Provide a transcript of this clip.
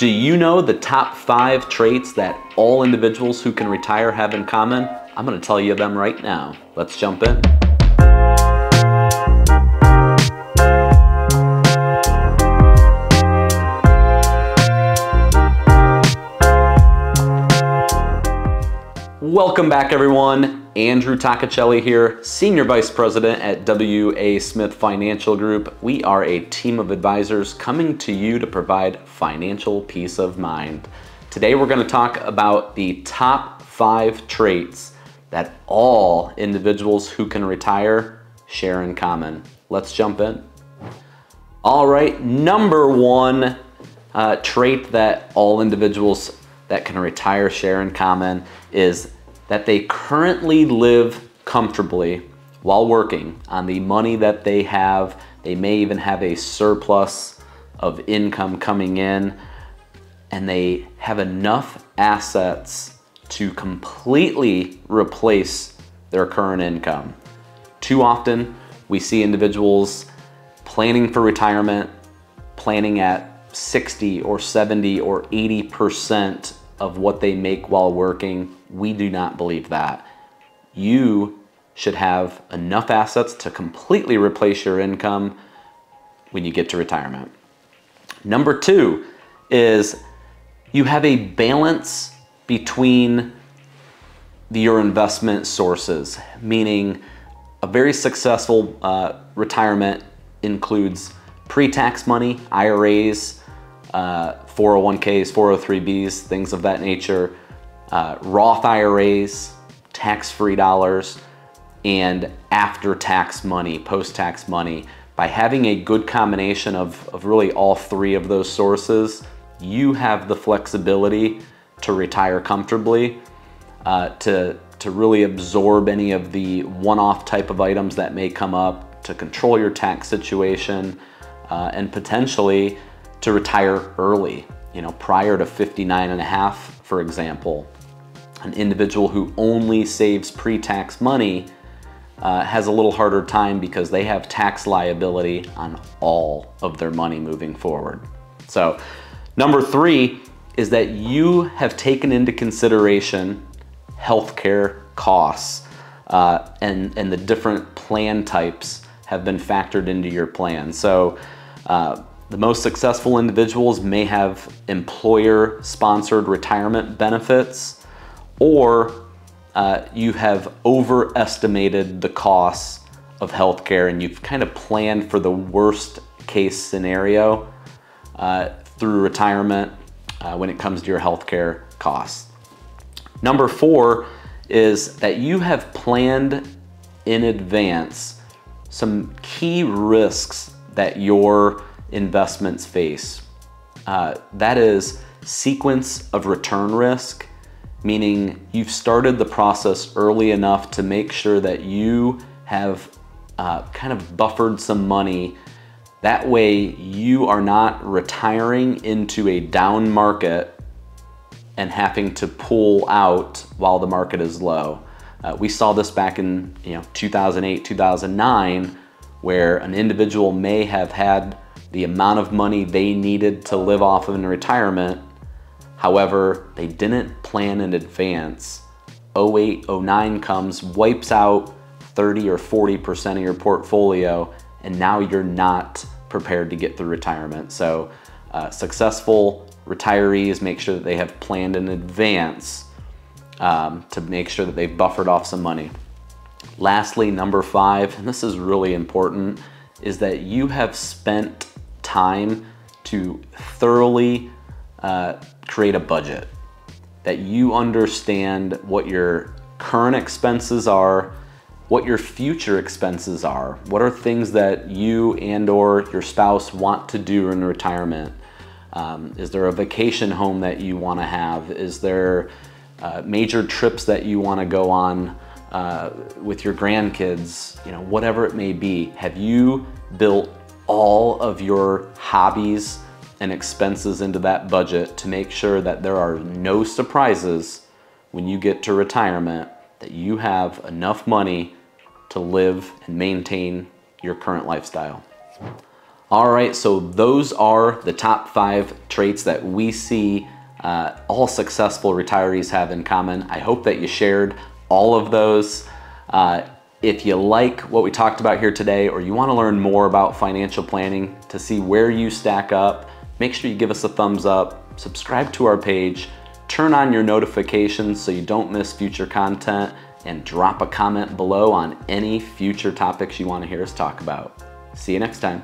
Do you know the top 5 traits that all individuals who can retire have in common? I'm going to tell you them right now. Let's jump in. Welcome back, everyone. Andrew Toccaceli here, Senior Vice President at W.A. Smith Financial Group. We are a team of advisors coming to you to provide financial peace of mind. Today we're going to talk about the top 5 traits that all individuals who can retire share in common. Let's jump in. All right, number 1 trait that all individuals that can retire share in common is that they currently live comfortably while working on the money that they have. They may even have a surplus of income coming in, and they have enough assets to completely replace their current income. Too often, we see individuals planning for retirement, planning at 60 or 70 or 80% of what they make while working. We do not believe that. You should have enough assets to completely replace your income when you get to retirement. Number 2 is you have a balance between your investment sources, meaning a very successful retirement includes pre-tax money, IRAs, 401ks, 403bs, things of that nature, Roth IRAs, tax-free dollars, and after-tax money, post-tax money. By having a good combination of really all 3 of those sources, you have the flexibility to retire comfortably, to really absorb any of the one-off type of items that may come up, to control your tax situation, and potentially to retire early, prior to 59 and a half, for example. An individual who only saves pre-tax money has a little harder time because they have tax liability on all of their money moving forward. So number 3 is that you have taken into consideration healthcare costs, and the different plan types have been factored into your plan. So the most successful individuals may have employer-sponsored retirement benefits, or you have overestimated the costs of healthcare and you've kind of planned for the worst case scenario through retirement when it comes to your healthcare costs. Number 4 is that you have planned in advance some key risks that your investments face. That is sequence of return risk, meaning you've started the process early enough to make sure that you have kind of buffered some money. That way you are not retiring into a down market and having to pull out while the market is low. We saw this back in 2008, 2009, where an individual may have had the amount of money they needed to live off of in retirement. However, they didn't plan in advance. 08, 09 comes, wipes out 30 or 40% of your portfolio, and now you're not prepared to get through retirement. So successful retirees make sure that they have planned in advance to make sure that they've buffered off some money. Lastly, number 5, and this is really important, is that you have spent time to thoroughly create a budget, that you understand what your current expenses are, what your future expenses are, what are things that you and or your spouse want to do in retirement. Is there a vacation home that you want to have? Is there major trips that you want to go on with your grandkids? Whatever it may be. Have you built all of your hobbies and expenses into that budget to make sure that there are no surprises when you get to retirement, that you have enough money to live and maintain your current lifestyle? All right, so those are the top 5 traits that we see all successful retirees have in common. I hope that you shared all of those. If you like what we talked about here today, or you want to learn more about financial planning to see where you stack up, make sure you give us a thumbs up, subscribe to our page, turn on your notifications so you don't miss future content, and drop a comment below on any future topics you want to hear us talk about. See you next time.